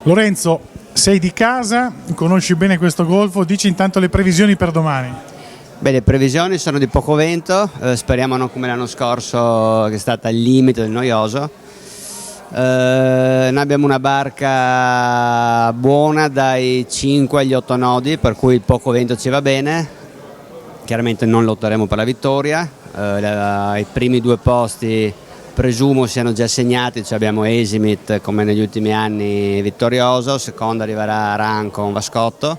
Lorenzo, sei di casa, conosci bene questo golfo, dici intanto le previsioni per domani. Beh, le previsioni sono di poco vento, speriamo non come l'anno scorso che è stata al limite del noioso. Noi abbiamo una barca buona dai 5 agli 8 nodi, per cui il poco vento ci va bene. Chiaramente non lotteremo per la vittoria, i primi due posti presumo siano già segnati, cioè abbiamo Esimit come negli ultimi anni vittorioso, secondo arriverà Ranco Vascotto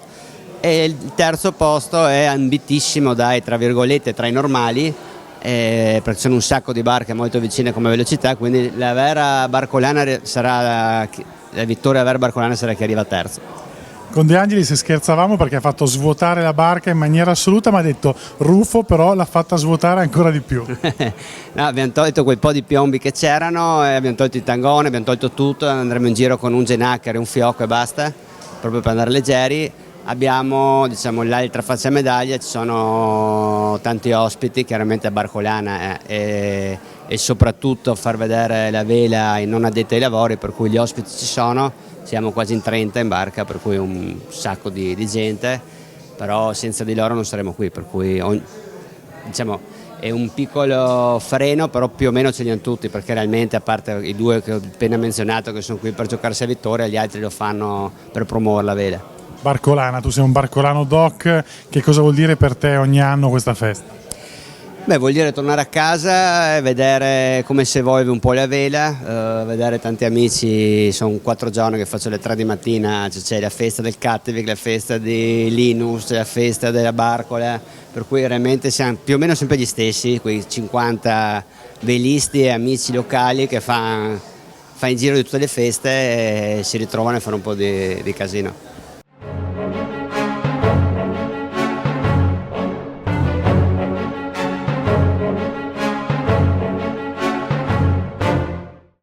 e il terzo posto è ambitissimo tra virgolette tra i normali, perché sono un sacco di barche molto vicine come velocità, quindi la vera barcolana sarà la vittoria vera barcolana sarà chi arriva terzo. Con De Angelis scherzavamo perché ha fatto svuotare la barca in maniera assoluta, ma ha detto Ruffo però l'ha fatta svuotare ancora di più. No, abbiamo tolto quel po' di piombi che c'erano, abbiamo tolto il tangone, abbiamo tolto tutto, andremo in giro con un genacker e un fiocco e basta, proprio per andare leggeri. Abbiamo, diciamo, l'altra faccia medaglia, ci sono tanti ospiti, chiaramente a barcolana e soprattutto far vedere la vela ai non addetti ai lavori, per cui gli ospiti ci sono, siamo quasi in 30 in barca, per cui un sacco di gente, però senza di loro non saremo qui, per cui diciamo, è un piccolo freno, però più o meno ce li hanno tutti, perché realmente a parte i due che ho appena menzionato che sono qui per giocarsi a vittoria, gli altri lo fanno per promuovere la vela. Barcolana, tu sei un barcolano doc, che cosa vuol dire per te ogni anno questa festa? Beh, vuol dire tornare a casa e vedere come si evolve un po' la vela, vedere tanti amici, sono 4 giorni che faccio le 3 di mattina, c'è la festa del Cattevic, la festa di Linus, la festa della Barcola, per cui veramente siamo più o meno sempre gli stessi, quei 50 velisti e amici locali che fa in giro di tutte le feste e si ritrovano e fanno un po' di casino.